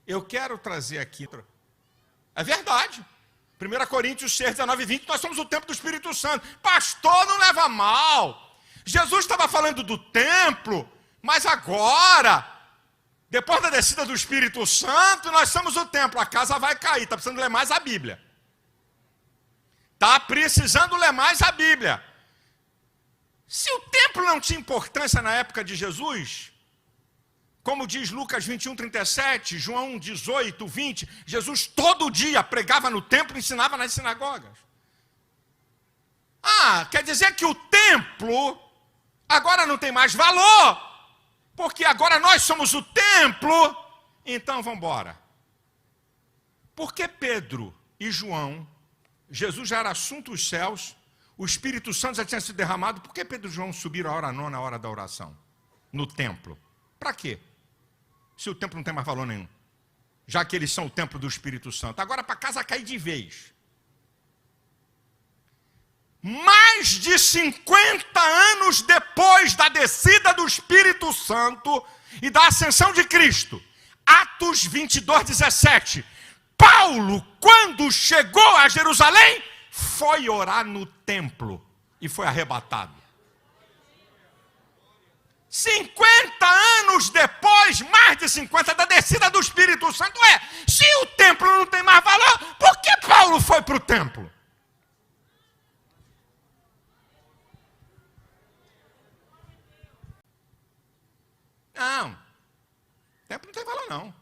Eu quero trazer aqui... É verdade. 1 Coríntios 6, 19 e 20, nós somos o templo do Espírito Santo. Pastor, não leva mal. Jesus estava falando do templo, mas agora, depois da descida do Espírito Santo, nós somos o templo. A casa vai cair, está precisando ler mais a Bíblia. Está precisando ler mais a Bíblia. Se o templo não tinha importância na época de Jesus, como diz Lucas 21, 37, João 18, 20, Jesus todo dia pregava no templo e ensinava nas sinagogas. Quer dizer que o templo agora não tem mais valor, porque agora nós somos o templo, então vamos embora. Por que Pedro e João, Jesus já era assunto dos céus, o Espírito Santo já tinha sido derramado, por que Pedro e João subiram a hora nona, a hora da oração, no templo? Para quê? Se o templo não tem mais valor nenhum, já que eles são o templo do Espírito Santo. Agora para casa cair de vez. Mais de 50 anos depois da descida do Espírito Santo e da ascensão de Cristo, Atos 22, 17, Paulo, quando chegou a Jerusalém, foi orar no templo e foi arrebatado. 50 anos depois, mais de 50, da descida do Espírito Santo, se o templo não tem mais valor, por que Paulo foi para o templo? Não, o templo não tem valor não.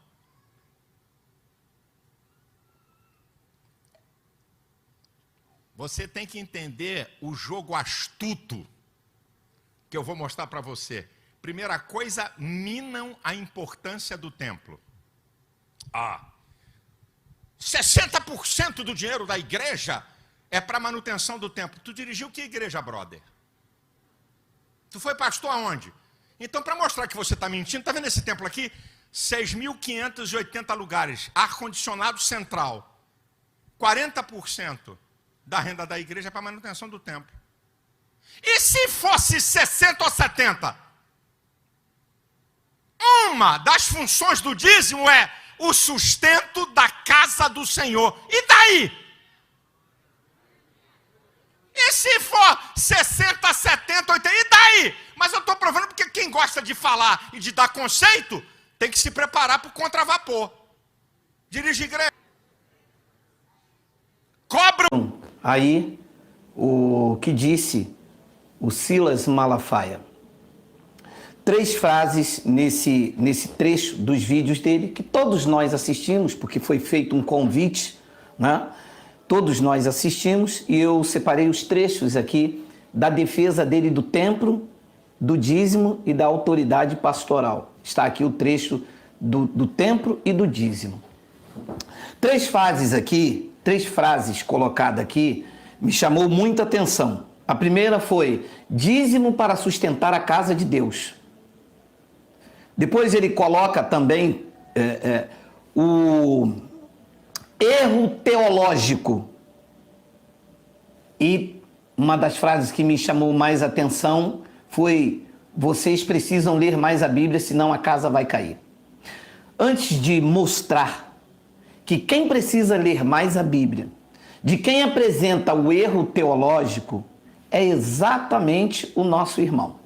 Você tem que entender o jogo astuto que eu vou mostrar para você. Primeira coisa, minam a importância do templo. 60% do dinheiro da igreja é para manutenção do templo. Tu dirigiu que igreja, brother? Tu foi pastor aonde? Então, para mostrar que você está mentindo, está vendo esse templo aqui? 6.580 lugares, ar-condicionado central. 40% da renda da igreja é para manutenção do templo. E se fosse 60 ou 70? Uma das funções do dízimo é o sustento da casa do Senhor. E daí? E se for 60, 70, 80? E daí? Mas eu estou provando porque quem gosta de falar e de dar conceito tem que se preparar para o contravapor. Dirige igreja. Cobra. Aí, o que disse o Silas Malafaia. 3 frases nesse trecho dos vídeos dele, que todos nós assistimos, porque foi feito um convite, né? Todos nós assistimos, e eu separei os trechos aqui da defesa dele do templo, do dízimo e da autoridade pastoral. Está aqui o trecho do templo e do dízimo. 3 frases aqui, 3 frases colocadas aqui, me chamou muita atenção. A primeira foi: dízimo para sustentar a casa de Deus. Depois ele coloca também o erro teológico. E uma das frases que me chamou mais atenção foi: vocês precisam ler mais a Bíblia, senão a casa vai cair. Antes de mostrar que quem precisa ler mais a Bíblia, de quem apresenta o erro teológico, é exatamente o nosso irmão.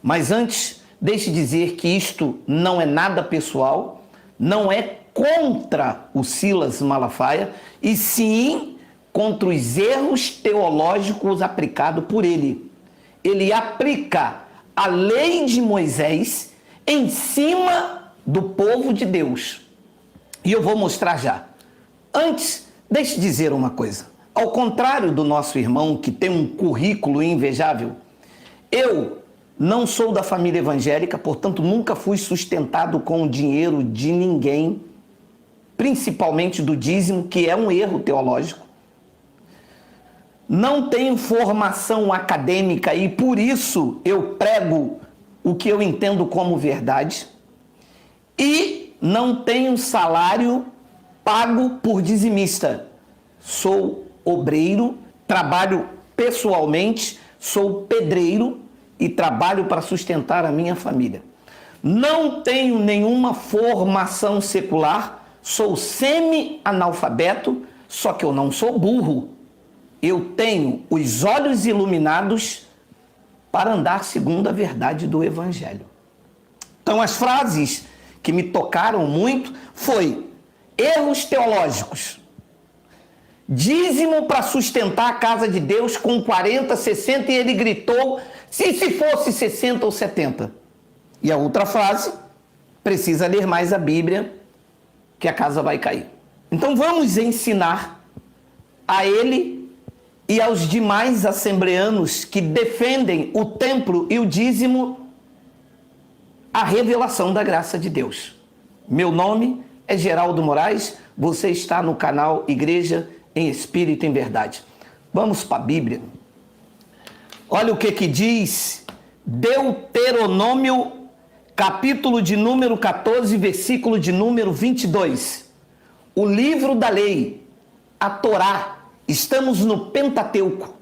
Mas antes, deixe dizer que isto não é nada pessoal, não é contra o Silas Malafaia, e sim contra os erros teológicos aplicados por ele. Ele aplica a lei de Moisés em cima do povo de Deus. E eu vou mostrar já. Antes, deixe dizer uma coisa. Ao contrário do nosso irmão, que tem um currículo invejável, eu não sou da família evangélica, portanto nunca fui sustentado com o dinheiro de ninguém, principalmente do dízimo, que é um erro teológico. Não tenho formação acadêmica e por isso eu prego o que eu entendo como verdade. E não tenho salário pago por dizimista. Sou obreiro, trabalho pessoalmente, sou pedreiro e trabalho para sustentar a minha família. Não tenho nenhuma formação secular, sou semi-analfabeto, só que eu não sou burro. Eu tenho os olhos iluminados para andar segundo a verdade do Evangelho. Então, as frases que me tocaram muito foi erros teológicos. Dízimo para sustentar a casa de Deus com 40, 60 e ele gritou, se fosse 60 ou 70. E a outra frase, precisa ler mais a Bíblia que a casa vai cair. Então vamos ensinar a ele e aos demais assembleanos que defendem o templo e o dízimo a revelação da graça de Deus. Meu nome é Geraldo Moraes, você está no canal Igreja em Espírito e em Verdade. Vamos para a Bíblia. Olha o que diz Deuteronômio, capítulo de número 14, versículo de número 22. O livro da lei, a Torá, estamos no Pentateuco.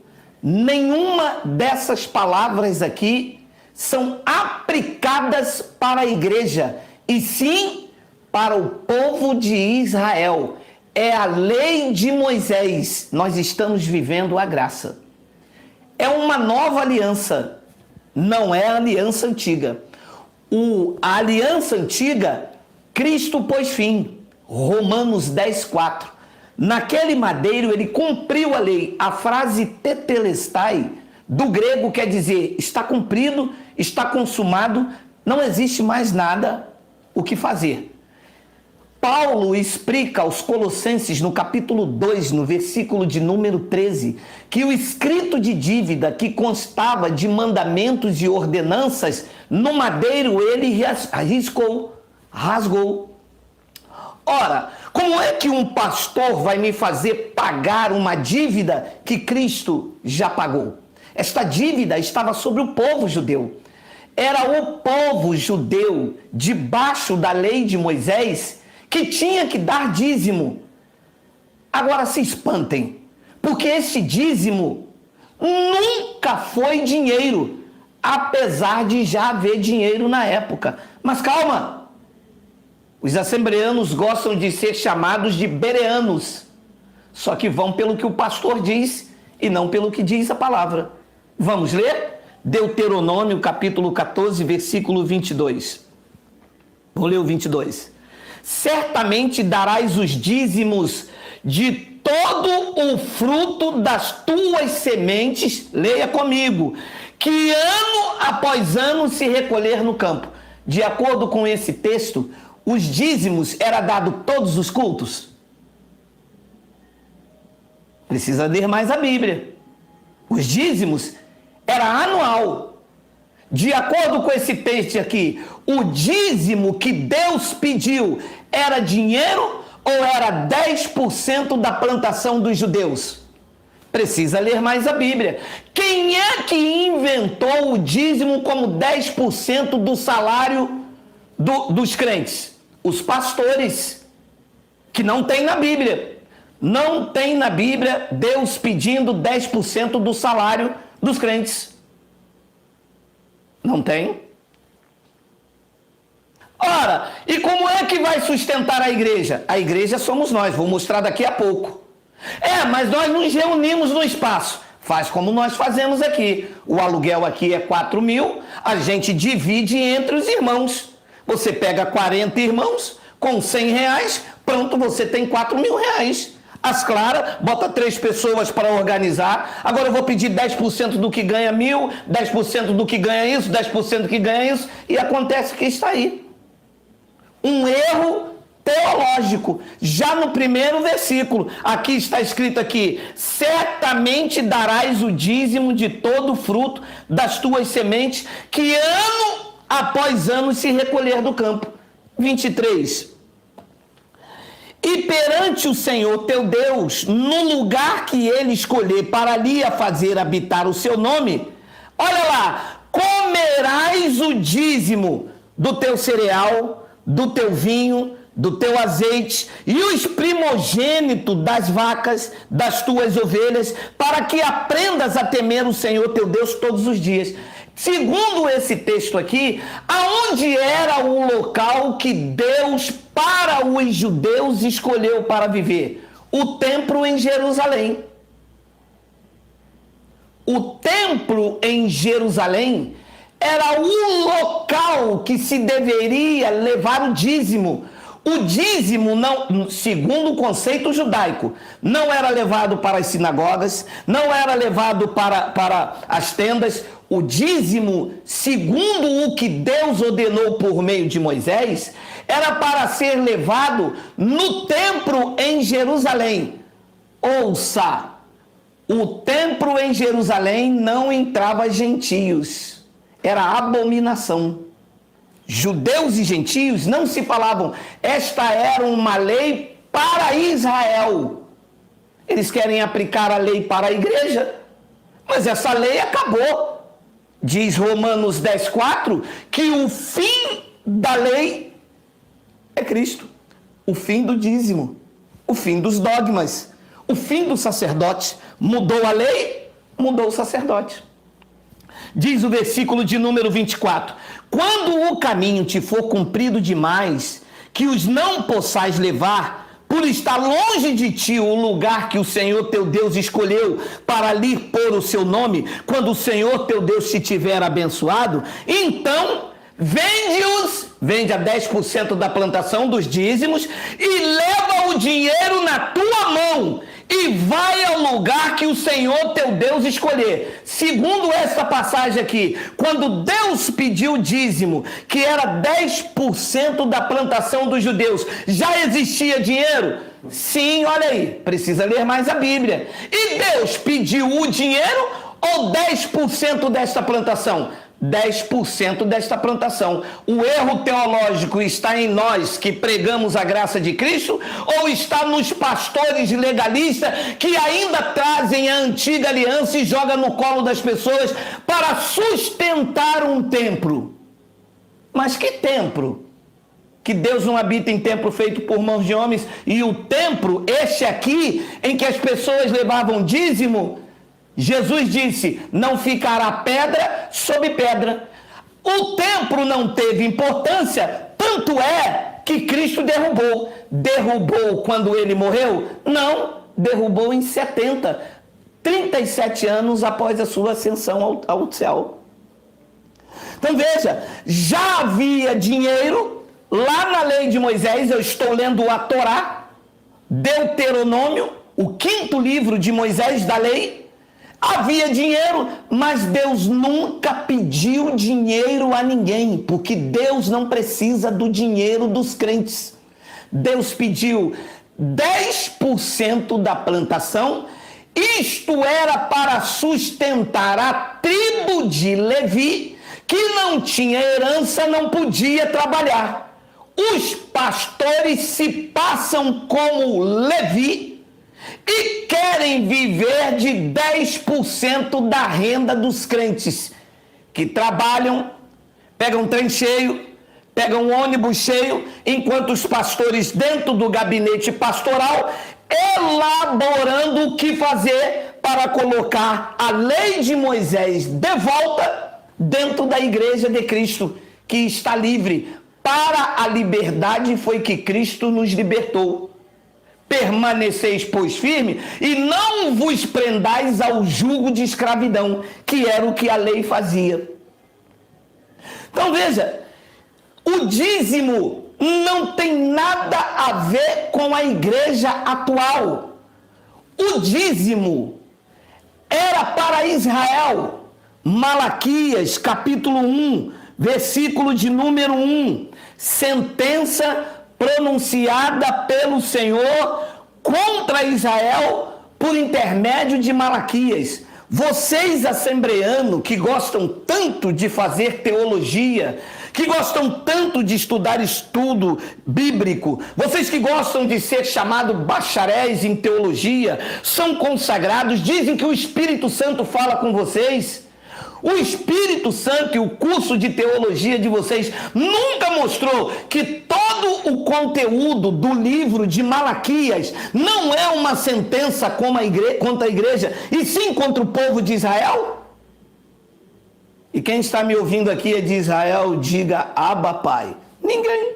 Nenhuma dessas palavras aqui são aplicadas para a igreja, e sim para o povo de Israel. É a lei de Moisés. Nós estamos vivendo a graça. É uma nova aliança, não é a aliança antiga. A aliança antiga, Cristo pôs fim. Romanos 10:4. Naquele madeiro ele cumpriu a lei. A frase tetelestai, do grego, quer dizer está cumprido, está consumado, não existe mais nada o que fazer. Paulo explica aos Colossenses, no capítulo 2, no versículo de número 13, que o escrito de dívida que constava de mandamentos e ordenanças, no madeiro ele rasgou. Ora, como é que um pastor vai me fazer pagar uma dívida que Cristo já pagou? Esta dívida estava sobre o povo judeu. Era o povo judeu, debaixo da lei de Moisés, que tinha que dar dízimo. Agora se espantem, porque esse dízimo nunca foi dinheiro, apesar de já haver dinheiro na época. Mas calma, os assembleanos gostam de ser chamados de bereanos, só que vão pelo que o pastor diz e não pelo que diz a palavra. Vamos ler? Deuteronômio capítulo 14, versículo 22. Vou ler o 22. Certamente darás os dízimos de todo o fruto das tuas sementes, leia comigo, que ano após ano se recolher no campo. De acordo com esse texto, os dízimos era dado todos os cultos? Precisa ler mais a Bíblia. Os dízimos era anual. De acordo com esse texto aqui, o dízimo que Deus pediu era dinheiro ou era 10% da plantação dos judeus? Precisa ler mais a Bíblia. Quem é que inventou o dízimo como 10% do salário dos crentes? Os pastores, que não tem na Bíblia. Não tem na Bíblia Deus pedindo 10% do salário dos crentes. Não tem. Ora, e como é que vai sustentar a igreja? A igreja somos nós, vou mostrar daqui a pouco. Mas nós nos reunimos no espaço. Faz como nós fazemos aqui. O aluguel aqui é 4.000, a gente divide entre os irmãos. Você pega 40 irmãos, com 100 reais, pronto, você tem 4.000 reais. As claras, bota 3 pessoas para organizar. Agora eu vou pedir 10% do que ganha 1.000, 10% do que ganha isso, 10% do que ganha isso, e acontece que está aí. Um erro teológico, já no primeiro versículo, aqui está escrito aqui, certamente darás o dízimo de todo o fruto das tuas sementes, que ano após ano se recolher do campo. 23. E perante o Senhor teu Deus, no lugar que ele escolher para ali a fazer habitar o seu nome, olha lá, comerás o dízimo do teu cereal, do teu vinho, do teu azeite e os primogênitos das vacas, das tuas ovelhas, para que aprendas a temer o Senhor teu Deus todos os dias. Segundo esse texto aqui, aonde era o local que Deus para os judeus escolheu para viver? O templo em Jerusalém. O templo em Jerusalém era o local que se deveria levar o dízimo. O dízimo, não, segundo o conceito judaico, não era levado para as sinagogas, não era levado para as tendas. O dízimo, segundo o que Deus ordenou por meio de Moisés, era para ser levado no templo em Jerusalém. Ouça, o templo em Jerusalém não entrava gentios, era abominação. Judeus e gentios não se falavam. Esta era uma lei para Israel. Eles querem aplicar a lei para a igreja, mas essa lei acabou. Diz Romanos 10:4 que o fim da lei é Cristo. O fim do dízimo, o fim dos dogmas, o fim do sacerdote. Mudou a lei, mudou o sacerdote. Diz o versículo de número 24: quando o caminho te for comprido demais, que os não possais levar, por estar longe de ti o lugar que o Senhor teu Deus escolheu para ali pôr o seu nome, quando o Senhor teu Deus te tiver abençoado, então vende a 10% da plantação dos dízimos e leva o dinheiro na tua mão e vai ao lugar que o Senhor teu Deus escolher. Segundo esta passagem aqui, quando Deus pediu o dízimo, que era 10% da plantação dos judeus, já existia dinheiro? Sim, olha aí, precisa ler mais a Bíblia. E Deus pediu o dinheiro ou 10% desta plantação? 10% desta plantação. O erro teológico está em nós que pregamos a graça de Cristo ou está nos pastores legalistas que ainda trazem a antiga aliança e jogam no colo das pessoas para sustentar um templo? Mas que templo? Que Deus não habita em templo feito por mãos de homens. E o templo, este aqui, em que as pessoas levavam dízimo, Jesus disse, não ficará pedra sobre pedra. O templo não teve importância, tanto é que Cristo derrubou. Derrubou quando ele morreu? Não, derrubou em 37 anos após a sua ascensão ao céu. Então veja, já havia dinheiro lá na lei de Moisés. Eu estou lendo a Torá, Deuteronômio, o 5º livro de Moisés da lei. Havia dinheiro, mas Deus nunca pediu dinheiro a ninguém, porque Deus não precisa do dinheiro dos crentes. Deus pediu 10% da plantação, isto era para sustentar a tribo de Levi, que não tinha herança, não podia trabalhar. Os pastores se passam como Levi, e querem viver de 10% da renda dos crentes, que trabalham, pegam trem cheio, pegam um ônibus cheio, enquanto os pastores dentro do gabinete pastoral, elaborando o que fazer para colocar a lei de Moisés de volta dentro da igreja de Cristo, que está livre. Para a liberdade foi que Cristo nos libertou. Permaneceis, pois, firme, e não vos prendais ao jugo de escravidão, que era o que a lei fazia. Então veja, o dízimo não tem nada a ver com a igreja atual. O dízimo era para Israel. Malaquias, capítulo 1, versículo de número 1. Sentença pronunciada pelo Senhor contra Israel por intermédio de Malaquias. Vocês, assembleanos, que gostam tanto de fazer teologia, que gostam tanto de estudar estudo bíblico, vocês que gostam de ser chamados bacharéis em teologia, são consagrados, dizem que o Espírito Santo fala com vocês. O Espírito Santo e o curso de teologia de vocês nunca mostrou que todo o conteúdo do livro de Malaquias não é uma sentença contra a igreja, e sim contra o povo de Israel? E quem está me ouvindo aqui é de Israel, diga Abba Pai. Ninguém.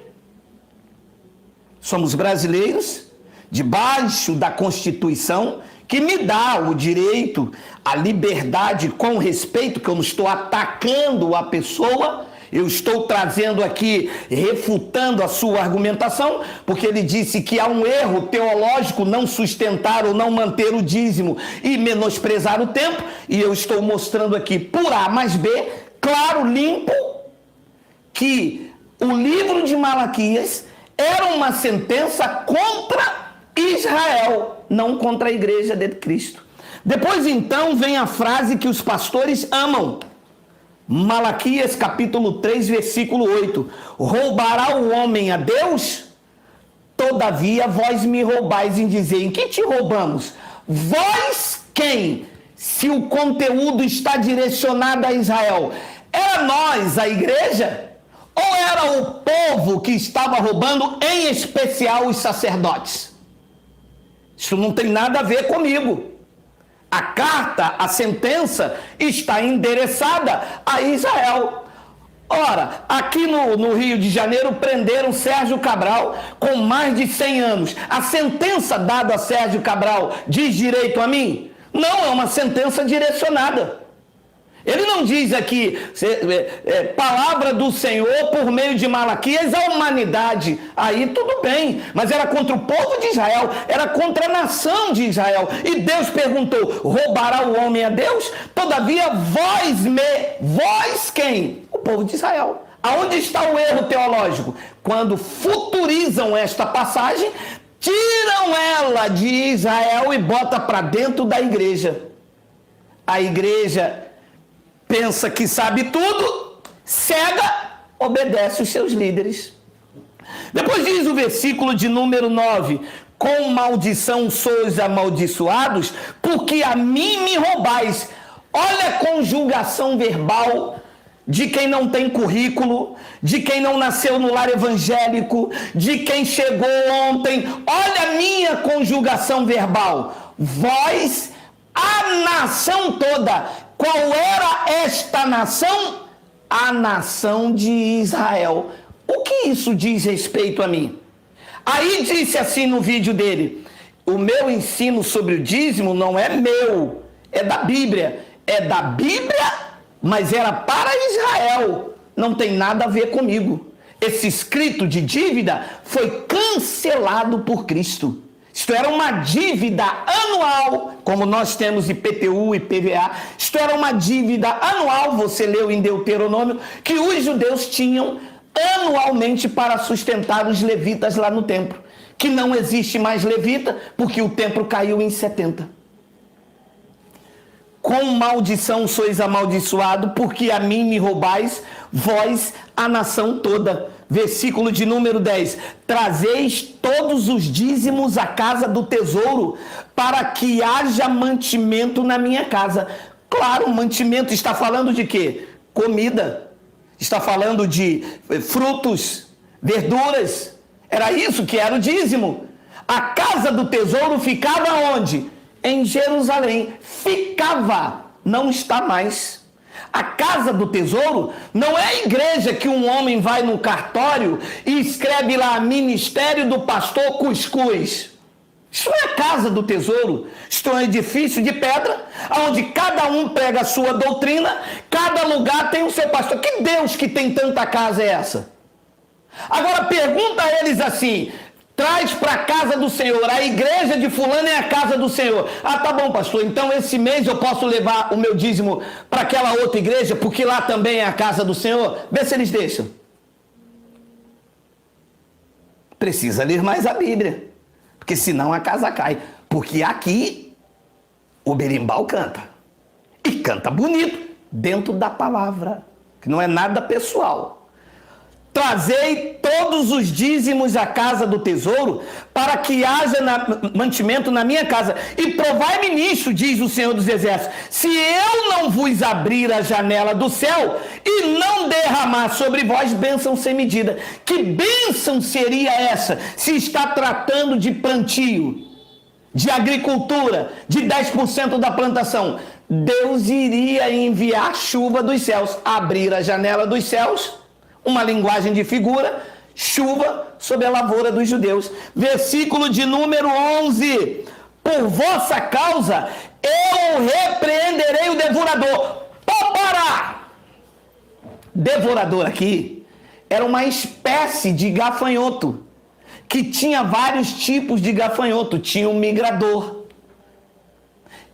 somos brasileiros, debaixo da Constituição, que me dá o direito, a liberdade com respeito, que eu não estou atacando a pessoa, eu estou trazendo aqui, refutando a sua argumentação, porque ele disse que há um erro teológico não sustentar ou não manter o dízimo e menosprezar o templo, e eu estou mostrando aqui por A mais B, claro, limpo, que o livro de Malaquias era uma sentença contra Israel, não contra a igreja de Cristo. Depois então vem a frase que os pastores amam. Malaquias capítulo 3, versículo 8. Roubará o homem a Deus? Todavia vós me roubais em dizer, em que te roubamos? Vós quem? Se o conteúdo está direcionado a Israel, era nós, a igreja? Ou era o povo que estava roubando, em especial os sacerdotes? Isso não tem nada a ver comigo. A carta, a sentença, está endereçada a Israel. Ora, aqui no Rio de Janeiro prenderam Sérgio Cabral com mais de 100 anos. A sentença dada a Sérgio Cabral diz direito a mim? Não, é uma sentença direcionada. Ele não diz aqui, palavra do Senhor por meio de Malaquias à humanidade. Aí tudo bem, mas era contra o povo de Israel, era contra a nação de Israel. E Deus perguntou, roubará o homem a Deus? Todavia vós quem? O povo de Israel. Aonde está o erro teológico? Quando futurizam esta passagem, tiram ela de Israel e botam para dentro da igreja. A igreja pensa que sabe tudo, cega, obedece os seus líderes. Depois diz o versículo de número 9, com maldição sois amaldiçoados, porque a mim me roubais. Olha a conjugação verbal de quem não tem currículo, de quem não nasceu no lar evangélico, de quem chegou ontem. Olha a minha conjugação verbal. Vós, a nação toda. Qual era esta nação? A nação de Israel. O que isso diz respeito a mim? Aí disse assim no vídeo dele, o meu ensino sobre o dízimo não é meu, é da Bíblia. É da Bíblia, mas era para Israel. Não tem nada a ver comigo. Esse escrito de dívida foi cancelado por Cristo. Isto era uma dívida anual, como nós temos IPTU e PVA. Isto era uma dívida anual, você leu em Deuteronômio, que os judeus tinham anualmente para sustentar os levitas lá no templo. Que não existe mais levita, porque o templo caiu em 70. Com maldição sois amaldiçoado, porque a mim me roubais, vós, a nação toda. Versículo de número 10. Trazeis todos os dízimos à casa do tesouro, para que haja mantimento na minha casa. Claro, mantimento está falando de quê? Comida. Está falando de frutos, verduras. Era isso que era o dízimo. A casa do tesouro ficava onde? Em Jerusalém. Ficava, não está mais. A casa do tesouro não é a igreja que um homem vai no cartório e escreve lá Ministério do Pastor Cuscuz. Isso não é a casa do tesouro. Isto é um edifício de pedra, onde cada um prega a sua doutrina, cada lugar tem o seu pastor. Que Deus que tem tanta casa é essa? Agora pergunta a eles assim, traz para a casa do Senhor, a igreja de fulano é a casa do Senhor. Ah, tá bom, pastor, então esse mês eu posso levar o meu dízimo para aquela outra igreja, porque lá também é a casa do Senhor? Vê se eles deixam. Precisa ler mais a Bíblia, porque senão a casa cai. Porque aqui o berimbau canta, e canta bonito, dentro da palavra, que não é nada pessoal. Trazei todos os dízimos à casa do tesouro, para que haja mantimento na minha casa. E provai-me nisso, diz o Senhor dos Exércitos, se eu não vos abrir a janela do céu e não derramar sobre vós bênção sem medida. Que bênção seria essa, se está tratando de plantio, de agricultura, de 10% da plantação? Deus iria enviar chuva dos céus, abrir a janela dos céus, uma linguagem de figura, chuva sobre a lavoura dos judeus. Versículo de número 11. Por vossa causa eu repreenderei o devorador. Para! Devorador aqui era uma espécie de gafanhoto, que tinha vários tipos de gafanhoto. Tinha um migrador.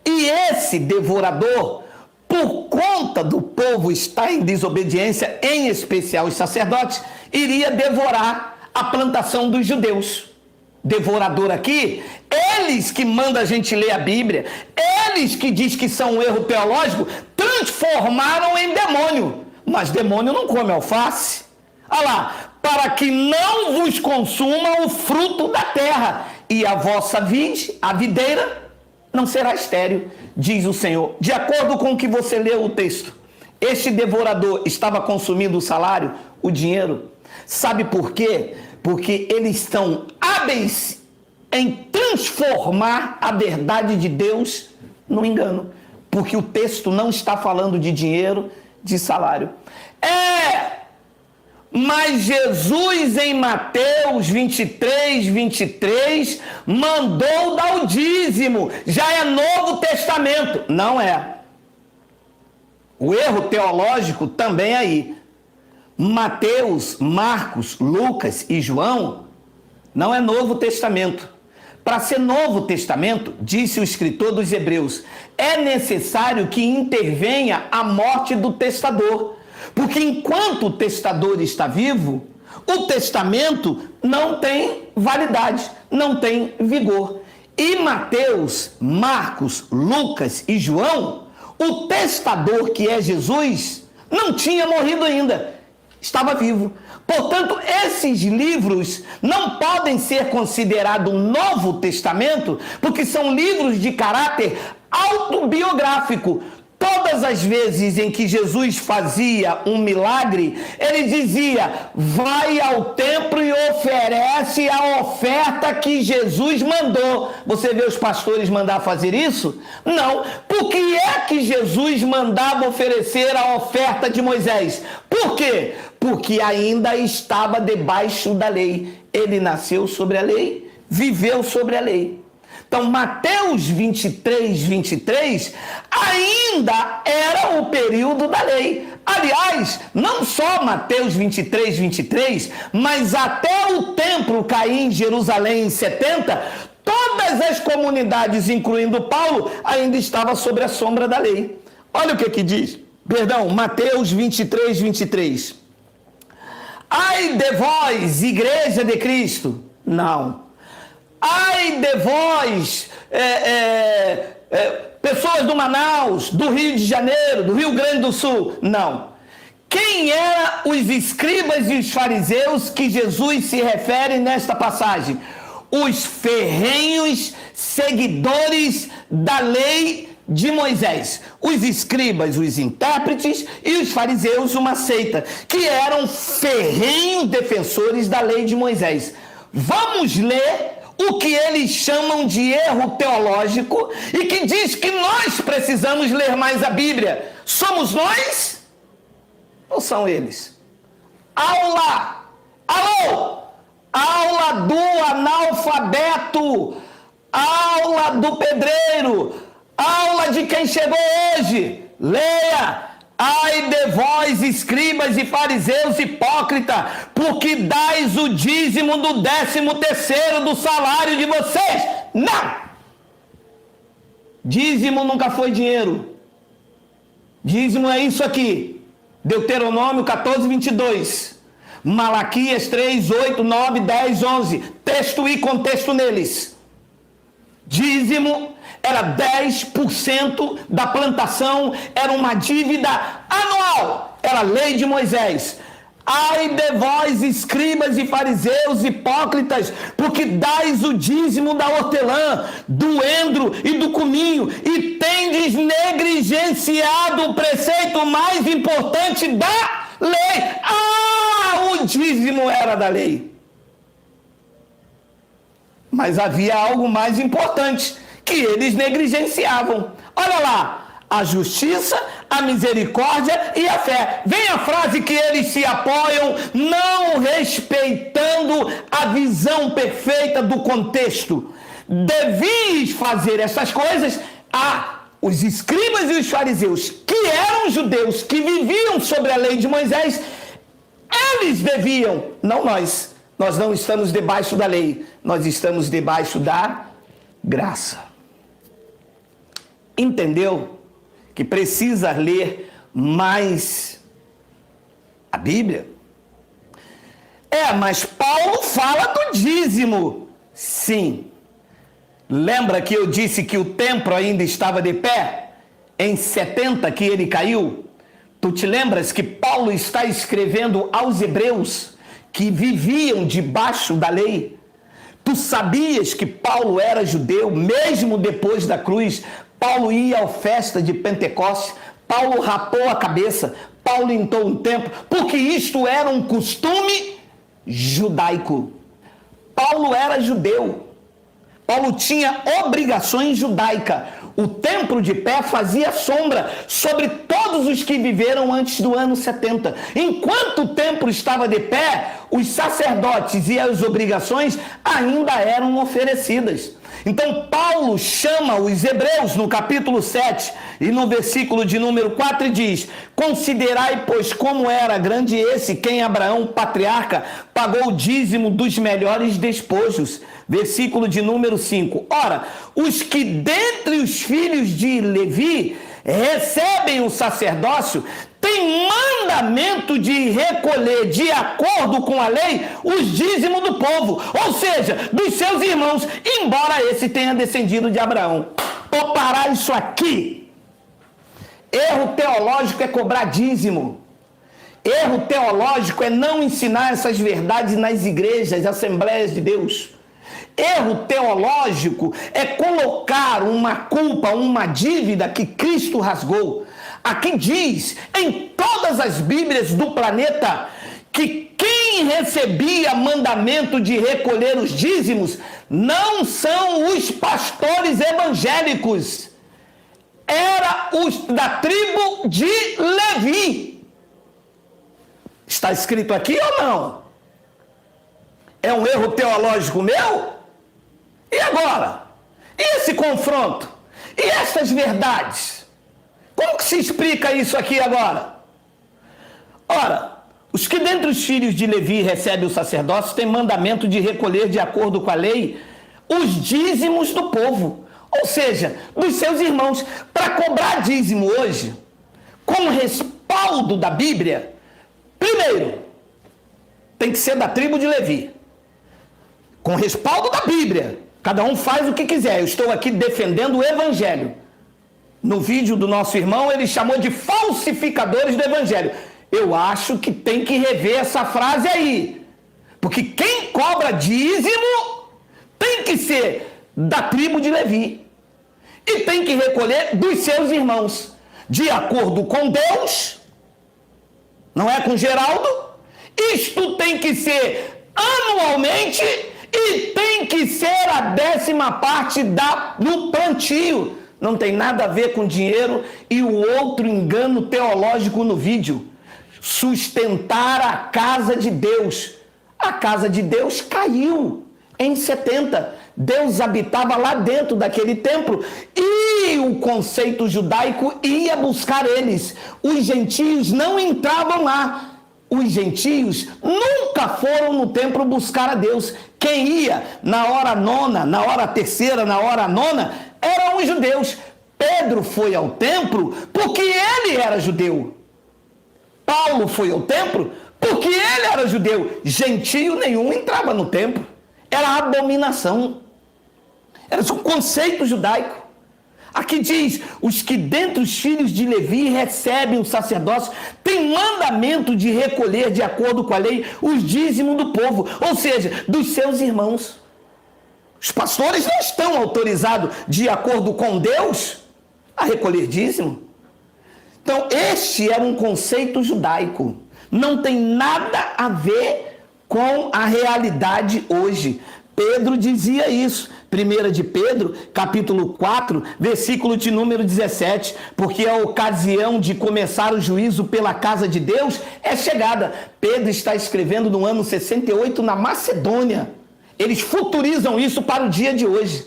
E esse devorador, por conta do povo estar em desobediência, em especial os sacerdotes, iria devorar a plantação dos judeus. Devorador aqui, eles que mandam a gente ler a Bíblia, eles que diz que são um erro teológico, transformaram em demônio. Mas demônio não come alface. Olha lá, para que não vos consuma o fruto da terra, e a vossa vide, a videira, não será estéril, diz o Senhor. De acordo com o que você leu o texto, este devorador estava consumindo o salário, o dinheiro. Sabe por quê? Porque eles estão hábeis em transformar a verdade de Deus no engano. Porque o texto não está falando de dinheiro, de salário. Mas Jesus em Mateus 23, mandou dar o dízimo. Já é Novo Testamento. Não é. O erro teológico também é aí. Mateus, Marcos, Lucas e João não é Novo Testamento. Para ser Novo Testamento, disse o escritor dos Hebreus, é necessário que intervenha a morte do testador. Porque enquanto o testador está vivo, o testamento não tem validade, não tem vigor. E Mateus, Marcos, Lucas e João, o testador, que é Jesus, não tinha morrido ainda, estava vivo. Portanto, esses livros não podem ser considerados um Novo Testamento, porque são livros de caráter autobiográfico. Todas as vezes em que Jesus fazia um milagre, ele dizia, vai ao templo e oferece a oferta que Jesus mandou. Você vê os pastores mandar fazer isso? Não. Por que é que Jesus mandava oferecer a oferta de Moisés? Por quê? Porque ainda estava debaixo da lei. Ele nasceu sobre a lei, viveu sobre a lei. Então, Mateus 23, ainda era o período da lei. Aliás, não só Mateus 23, mas até o templo cair em Jerusalém em 70, todas as comunidades, incluindo Paulo, ainda estavam sob a sombra da lei. Olha o que diz. Mateus 23. Ai de vós, igreja de Cristo. Não. Ai de vós, pessoas do Manaus, do Rio de Janeiro, do Rio Grande do Sul. Não. Quem eram os escribas e os fariseus que Jesus se refere nesta passagem? Os ferrenhos seguidores da lei de Moisés. Os escribas, os intérpretes, e os fariseus, uma seita, que eram ferrenhos defensores da lei de Moisés. Vamos ler o que eles chamam de erro teológico e que diz que nós precisamos ler mais a Bíblia. Somos nós ou são eles? Aula! Alô! Aula do analfabeto! Aula do pedreiro! Aula de quem chegou hoje! Leia! Ai de vós, escribas e fariseus hipócritas, porque dais o dízimo do 13º do salário de vocês. Não! Dízimo nunca foi dinheiro. Dízimo é isso aqui. Deuteronômio 14:22. Malaquias 3, 8, 9, 10, 11. Texto e contexto neles. Dízimo era 10% da plantação, era uma dívida anual, era a lei de Moisés. Ai de vós, escribas e fariseus hipócritas, porque dais o dízimo da hortelã, do endro e do cominho, e tendes negligenciado o preceito mais importante da lei. O dízimo era da lei. Mas havia algo mais importante que eles negligenciavam. Olha lá, a justiça, a misericórdia e a fé. Vem a frase que eles se apoiam, não respeitando a visão perfeita do contexto. Devias fazer essas coisas. Os escribas e os fariseus, que eram judeus, que viviam sobre a lei de Moisés, eles deviam, não nós. Nós não estamos debaixo da lei, nós estamos debaixo da graça. Entendeu que precisa ler mais a Bíblia? Mas Paulo fala do dízimo. Sim. Lembra que eu disse que o templo ainda estava de pé? Em 70 que ele caiu? Tu te lembras que Paulo está escrevendo aos hebreus que viviam debaixo da lei? Tu sabias que Paulo era judeu, mesmo depois da cruz? Paulo ia à festa de Pentecostes, Paulo rapou a cabeça, Paulo entrou no templo, porque isto era um costume judaico. Paulo era judeu. Paulo tinha obrigações judaicas. O templo de pé fazia sombra sobre todos os que viveram antes do ano 70. Enquanto o templo estava de pé, os sacerdotes e as obrigações ainda eram oferecidas. Então Paulo chama os hebreus no capítulo 7 e no versículo de número 4 e diz: considerai, pois, como era grande esse quem Abraão, patriarca, pagou o dízimo dos melhores despojos. Versículo de número 5. Ora, os que dentre os filhos de Levi recebem o sacerdócio têm mandamento de recolher, de acordo com a lei, os dízimos do povo, ou seja, dos seus irmãos, embora esse tenha descendido de Abraão. Vou parar isso aqui. Erro teológico é cobrar dízimo. Erro teológico é não ensinar essas verdades nas igrejas, assembleias de Deus. Erro teológico é colocar uma culpa, uma dívida que Cristo rasgou. Aqui diz, em todas as Bíblias do planeta, que quem recebia mandamento de recolher os dízimos não são os pastores evangélicos, era os da tribo de Levi. Está escrito aqui ou não? É um erro teológico meu? E agora? E esse confronto? E essas verdades? Como que se explica isso aqui agora? Ora, os que dentre os filhos de Levi recebem o sacerdócio têm mandamento de recolher, de acordo com a lei, os dízimos do povo, ou seja, dos seus irmãos. Para cobrar dízimo hoje, com respaldo da Bíblia, primeiro, tem que ser da tribo de Levi. Com respaldo da Bíblia. Cada um faz o que quiser. Eu estou aqui defendendo o evangelho. No vídeo do nosso irmão, ele chamou de falsificadores do evangelho. Eu acho que tem que rever essa frase aí. Porque quem cobra dízimo tem que ser da tribo de Levi. E tem que recolher dos seus irmãos. De acordo com Deus, não é com Geraldo. Isto tem que ser anualmente e tem que ser a 10ª parte do plantio. Não tem nada a ver com dinheiro. E o outro engano teológico no vídeo: sustentar a casa de Deus. A casa de Deus caiu em 70. Deus habitava lá dentro daquele templo e o conceito judaico ia buscar eles. Os gentios não entravam lá. Os gentios nunca foram no templo buscar a Deus. Quem ia na hora nona, na hora terceira, na hora nona, eram os judeus. Pedro foi ao templo porque ele era judeu. Paulo foi ao templo porque ele era judeu. Gentio nenhum entrava no templo. Era abominação. Era um conceito judaico. Aqui diz: os que dentre os filhos de Levi recebem o sacerdócio têm mandamento de recolher, de acordo com a lei, os dízimos do povo, ou seja, dos seus irmãos. Os pastores não estão autorizados, de acordo com Deus, a recolher dízimo. Então, este era um conceito judaico. Não tem nada a ver com a realidade hoje. Pedro dizia isso. 1 de Pedro, capítulo 4, versículo de número 17, porque a ocasião de começar o juízo pela casa de Deus é chegada. Pedro está escrevendo no ano 68 na Macedônia. Eles futurizam isso para o dia de hoje.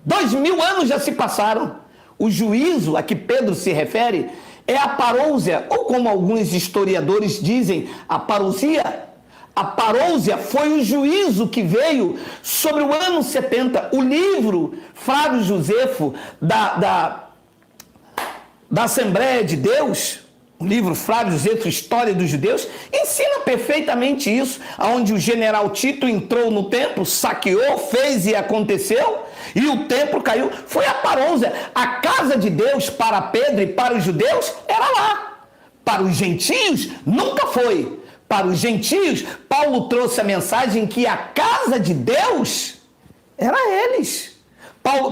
2000 anos já se passaram. O juízo a que Pedro se refere é a parousia, ou como alguns historiadores dizem, a parousia. A parousia foi o juízo que veio sobre o ano 70. O livro Flávio Josefo da Assembleia de Deus, o livro Flávio Josefo, História dos Judeus, ensina perfeitamente isso, onde o general Tito entrou no templo, saqueou, fez e aconteceu, e o templo caiu. Foi a parousia. A casa de Deus para Pedro e para os judeus era lá. Para os gentios, nunca foi. Para os gentios, Paulo trouxe a mensagem que a casa de Deus era eles.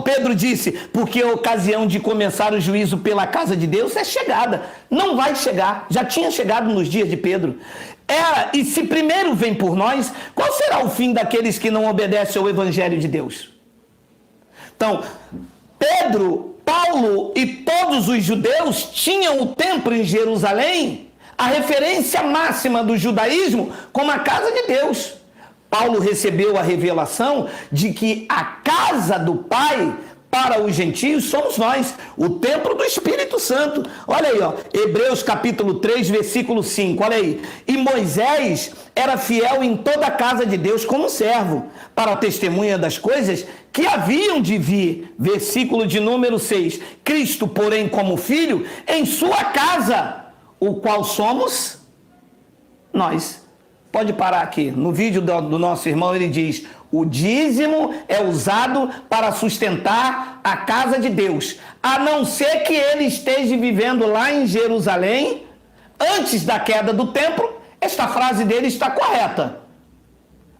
Pedro disse, porque a ocasião de começar o juízo pela casa de Deus é chegada. Não vai chegar, já tinha chegado nos dias de Pedro. Era, e se primeiro vem por nós, qual será o fim daqueles que não obedecem ao evangelho de Deus? Então, Pedro, Paulo e todos os judeus tinham o templo em Jerusalém, a referência máxima do judaísmo, como a casa de Deus. Paulo recebeu a revelação de que a casa do Pai para os gentios somos nós, o templo do Espírito Santo. Olha aí, ó, Hebreus capítulo 3, versículo 5, olha aí. E Moisés era fiel em toda a casa de Deus como servo, para a testemunha das coisas que haviam de vir. Versículo de número 6. Cristo, porém, como filho, em sua casa, o qual somos nós. Pode parar aqui. No vídeo do nosso irmão, ele diz: o dízimo é usado para sustentar a casa de Deus, a não ser que ele esteja vivendo lá em Jerusalém, antes da queda do templo. Esta frase dele está correta.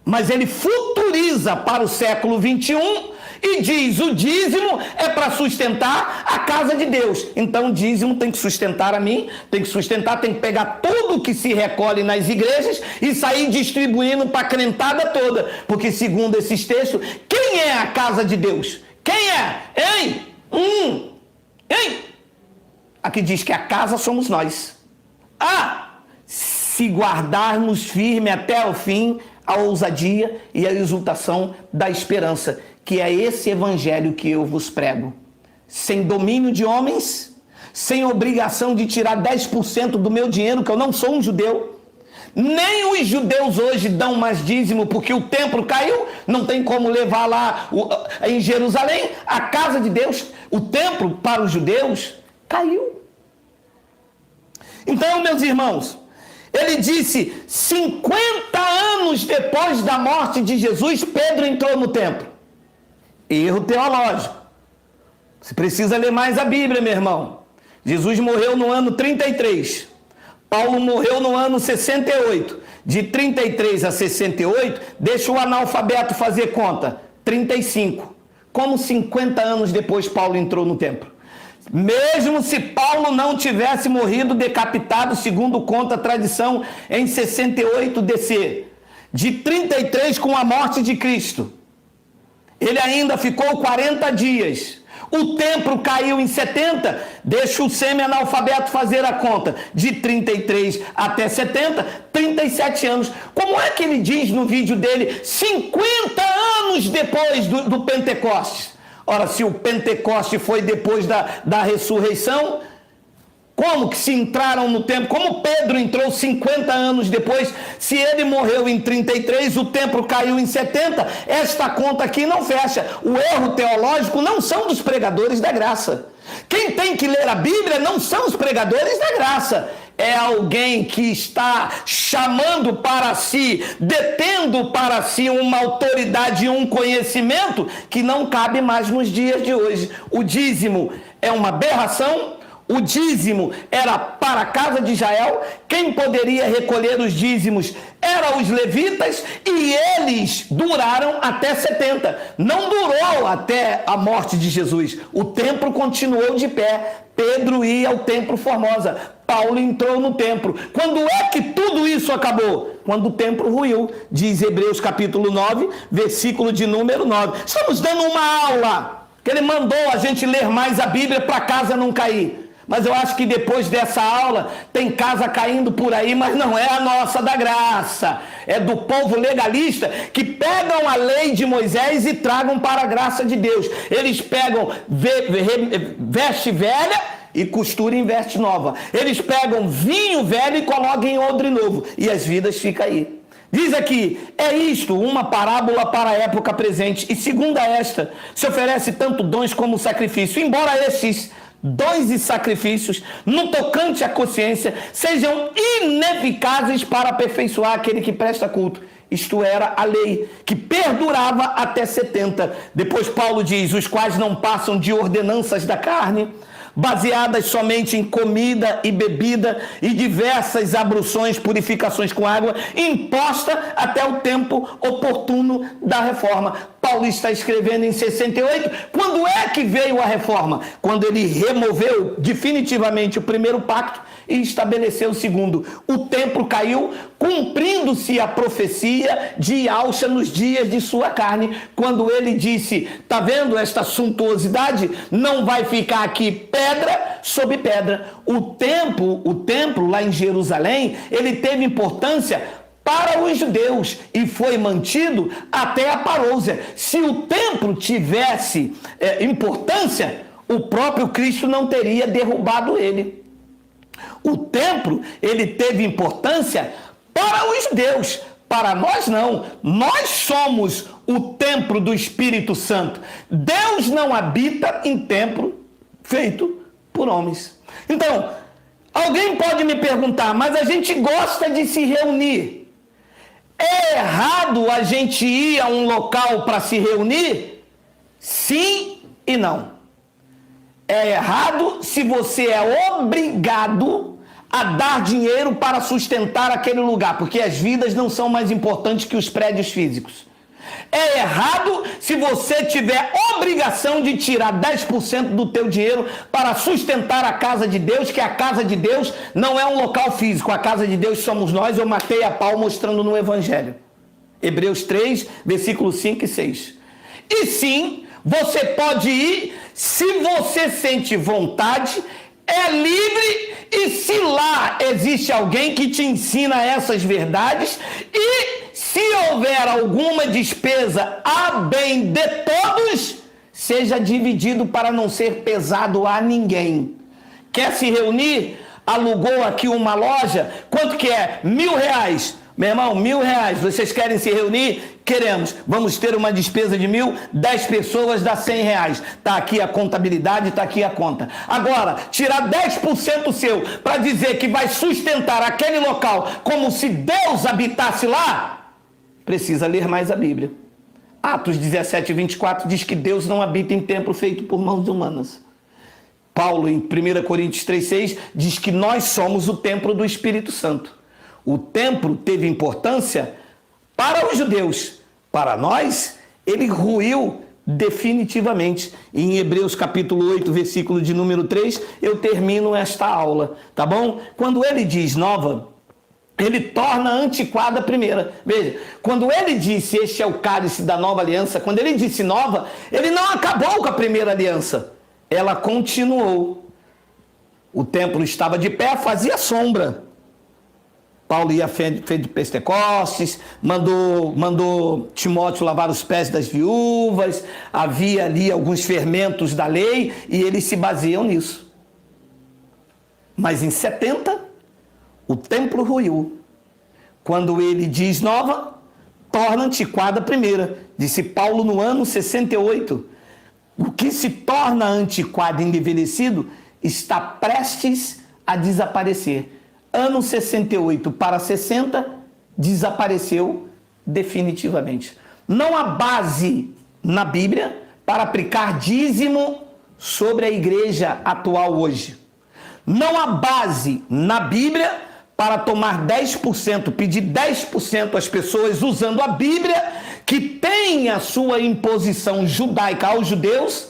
Mas ele futuriza para o século 21 e diz: o dízimo é para sustentar a casa de Deus. Então o dízimo tem que sustentar a mim, tem que pegar tudo que se recolhe nas igrejas e sair distribuindo para a crentada toda. Porque segundo esses textos, quem é a casa de Deus? Quem é? Hein? Hein? Aqui diz que a casa somos nós. Se guardarmos firme até o fim a ousadia e a exultação da esperança, que é esse evangelho que eu vos prego. Sem domínio de homens, sem obrigação de tirar 10% do meu dinheiro, que eu não sou um judeu. Nem os judeus hoje dão mais dízimo, porque o templo caiu, não tem como levar lá em Jerusalém, a casa de Deus, o templo para os judeus, caiu. Então, meus irmãos, ele disse, 50 anos depois da morte de Jesus, Pedro entrou no templo. Erro teológico. Você precisa ler mais a Bíblia, meu irmão. Jesus morreu no ano 33. Paulo morreu no ano 68. De 33 a 68, deixa o analfabeto fazer conta. 35. Como 50 anos depois Paulo entrou no templo? Mesmo se Paulo não tivesse morrido decapitado, segundo conta a tradição, em 68 DC, de 33 com a morte de Cristo, ele ainda ficou 40 dias. O templo caiu em 70, deixa o semi-analfabeto fazer a conta, de 33 até 70, 37 anos. Como é que ele diz no vídeo dele, 50 anos depois do Pentecostes? Ora, se o Pentecoste foi depois da ressurreição, como que se entraram no templo? Como Pedro entrou 50 anos depois? Se ele morreu em 33, o templo caiu em 70, esta conta aqui não fecha. O erro teológico não são dos pregadores da graça. Quem tem que ler a Bíblia não são os pregadores da graça. É alguém que está chamando para si, detendo para si uma autoridade e um conhecimento que não cabe mais nos dias de hoje. O dízimo é uma aberração. O dízimo era para a casa de Israel. Quem poderia recolher os dízimos eram os levitas, e eles duraram até 70. Não durou até a morte de Jesus. O templo continuou de pé. Pedro ia ao templo Formosa. Paulo entrou no templo. Quando é que tudo isso acabou? Quando o templo ruiu, diz Hebreus capítulo 9, versículo de número 9. Estamos dando uma aula, que ele mandou a gente ler mais a Bíblia para casa não cair. Mas eu acho que depois dessa aula tem casa caindo por aí, mas não é a nossa da graça. É do povo legalista que pegam a lei de Moisés e tragam para a graça de Deus. Eles pegam veste velha e costuram em veste nova. Eles pegam vinho velho e colocam em odre novo. E as vidas ficam aí. Diz aqui, é isto, uma parábola para a época presente. E segundo esta, se oferece tanto dons como sacrifício. Embora estes dons e sacrifícios, no tocante à consciência, sejam ineficazes para aperfeiçoar aquele que presta culto. Isto era a lei, que perdurava até 70. Depois Paulo diz, os quais não passam de ordenanças da carne, baseadas somente em comida e bebida e diversas abluções, purificações com água, imposta até o tempo oportuno da reforma. Paulo está escrevendo em 68. Quando é que veio a reforma? Quando ele removeu definitivamente o primeiro pacto e estabeleceu o segundo. O templo caiu, cumprindo-se a profecia de Alcha nos dias de sua carne, quando ele disse, tá vendo esta suntuosidade? Não vai ficar aqui pedra sobre pedra. O templo lá em Jerusalém, ele teve importância para os judeus e foi mantido até a parousia. Se o templo tivesse importância, o próprio Cristo não teria derrubado ele. O templo, ele teve importância para os judeus, para nós não. Nós somos o templo do Espírito Santo. Deus não habita em templo feito por homens. Então, alguém pode me perguntar, mas a gente gosta de se reunir. É errado a gente ir a um local para se reunir? Sim e não. É errado se você é obrigado a dar dinheiro para sustentar aquele lugar, porque as vidas não são mais importantes que os prédios físicos. É errado se você tiver obrigação de tirar 10% do teu dinheiro para sustentar a casa de Deus, que a casa de Deus não é um local físico, a casa de Deus somos nós. Eu matei a pau mostrando no Evangelho. Hebreus 3, versículos 5 e 6. E sim, você pode ir se você sente vontade, é livre, e se lá existe alguém que te ensina essas verdades, e se houver alguma despesa a bem de todos, seja dividido para não ser pesado a ninguém. Quer se reunir? Alugou aqui uma loja, quanto que é? R$1.000. Meu irmão, R$1.000, vocês querem se reunir? Queremos. Vamos ter uma despesa de 1.000, 10 pessoas dá R$100. Está aqui a contabilidade, está aqui a conta. Agora, tirar 10% seu para dizer que vai sustentar aquele local como se Deus habitasse lá, precisa ler mais a Bíblia. Atos 17, 24 diz que Deus não habita em templo feito por mãos humanas. Paulo, em 1 Coríntios 3,6, diz que nós somos o templo do Espírito Santo. O templo teve importância para os judeus. Para nós, ele ruiu definitivamente. Em Hebreus capítulo 8, versículo de número 3, eu termino esta aula, tá bom? Quando ele diz nova, ele torna antiquada a primeira. Veja, quando ele disse este é o cálice da nova aliança, quando ele disse nova, ele não acabou com a primeira aliança. Ela continuou. O templo estava de pé, fazia sombra. Paulo ia fez de Pentecostes, mandou Timóteo lavar os pés das viúvas, havia ali alguns fermentos da lei e eles se baseiam nisso. Mas em 70, o templo ruiu. Quando ele diz nova, torna antiquada a primeira. Disse Paulo no ano 68. O que se torna antiquado e envelhecido está prestes a desaparecer. Ano 68 para 60, desapareceu definitivamente. Não há base na Bíblia para aplicar dízimo sobre a igreja atual hoje. Não há base na Bíblia para tomar 10%, pedir 10% às pessoas usando a Bíblia, que tem a sua imposição judaica aos judeus,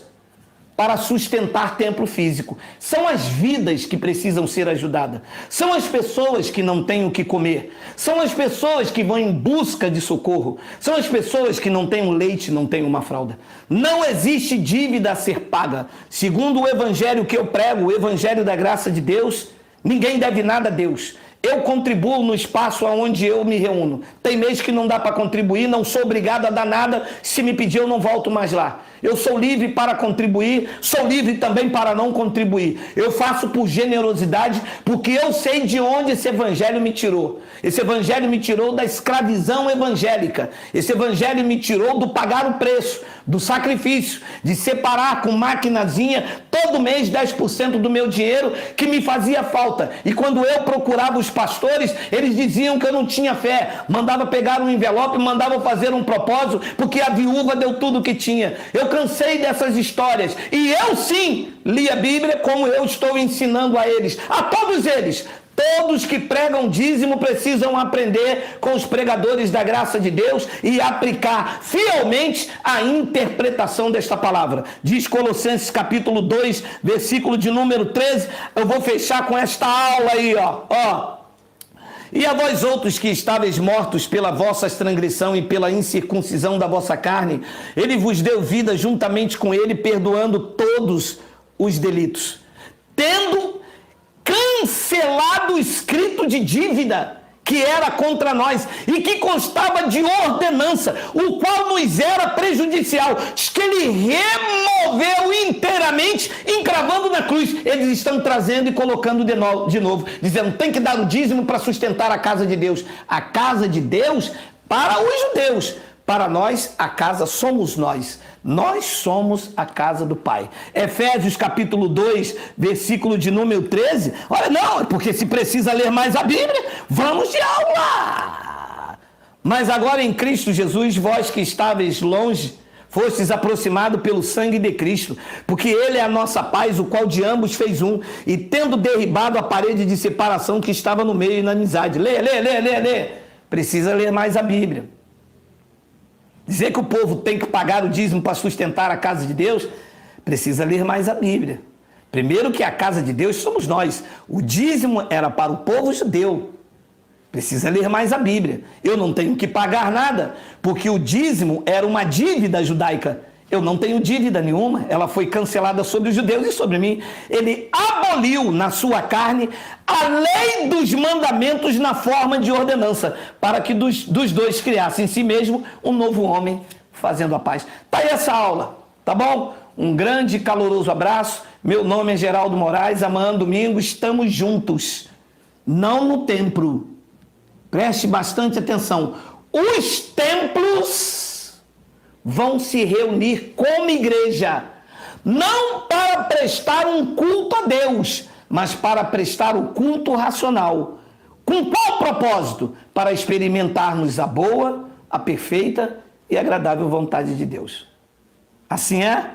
para sustentar templo físico. São as vidas que precisam ser ajudadas. São as pessoas que não têm o que comer. São as pessoas que vão em busca de socorro. São as pessoas que não têm um leite, não têm uma fralda. Não existe dívida a ser paga. Segundo o evangelho que eu prego, o evangelho da graça de Deus, ninguém deve nada a Deus. Eu contribuo no espaço onde eu me reúno. Tem mês que não dá para contribuir, não sou obrigado a dar nada. Se me pedir, eu não volto mais lá. Eu sou livre para contribuir, sou livre também para não contribuir. Eu faço por generosidade, porque eu sei de onde esse evangelho me tirou. Esse evangelho me tirou da escravidão evangélica. Esse evangelho me tirou do pagar o preço, do sacrifício, de separar com maquinazinha todo mês 10% do meu dinheiro que me fazia falta. E quando eu procurava os pastores, eles diziam que eu não tinha fé. Mandava pegar um envelope, mandava fazer um propósito, porque a viúva deu tudo o que tinha. Eu cansei dessas histórias. E eu sim li a Bíblia como eu estou ensinando a eles, a todos eles. Todos que pregam dízimo precisam aprender com os pregadores da graça de Deus e aplicar fielmente a interpretação desta palavra. Diz Colossenses capítulo 2, versículo de número 13. Eu vou fechar com esta aula aí, ó. E a vós outros que estáveis mortos pela vossa transgressão e pela incircuncisão da vossa carne, ele vos deu vida juntamente com ele, perdoando todos os delitos, tendo cancelado o escrito de dívida que era contra nós e que constava de ordenança, o qual nos era prejudicial, que ele removeu inteiramente, encravando na cruz. Eles estão trazendo e colocando de novo, dizendo, tem que dar o dízimo para sustentar a casa de Deus. A casa de Deus para os judeus. Para nós, a casa somos nós. Nós somos a casa do Pai. Efésios capítulo 2, versículo de número 13. Olha, não, é porque se precisa ler mais a Bíblia, vamos de aula. Mas agora em Cristo Jesus, vós que estáveis longe, fostes aproximados pelo sangue de Cristo, porque ele é a nossa paz, o qual de ambos fez um, e tendo derribado a parede de separação que estava no meio e na amizade. Lê. Precisa ler mais a Bíblia. Dizer que o povo tem que pagar o dízimo para sustentar a casa de Deus, precisa ler mais a Bíblia. Primeiro que a casa de Deus somos nós. O dízimo era para o povo judeu. Precisa ler mais a Bíblia. Eu não tenho que pagar nada, porque o dízimo era uma dívida judaica. Eu não tenho dívida nenhuma, ela foi cancelada sobre os judeus e sobre mim. Ele aboliu na sua carne a lei dos mandamentos na forma de ordenança, para que dos dois criassem em si mesmo um novo homem, fazendo a paz. Tá aí essa aula, tá bom? Um grande e caloroso abraço. Meu nome é Geraldo Moraes, amanhã domingo estamos juntos, não no templo. Preste bastante atenção. Os templos vão se reunir como igreja, não para prestar um culto a Deus, mas para prestar o culto racional. Com qual propósito? Para experimentarmos a boa, a perfeita e agradável vontade de Deus. Assim é,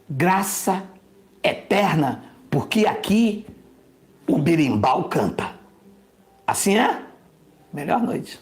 graça eterna, porque aqui o berimbau canta. Assim é, melhor noite.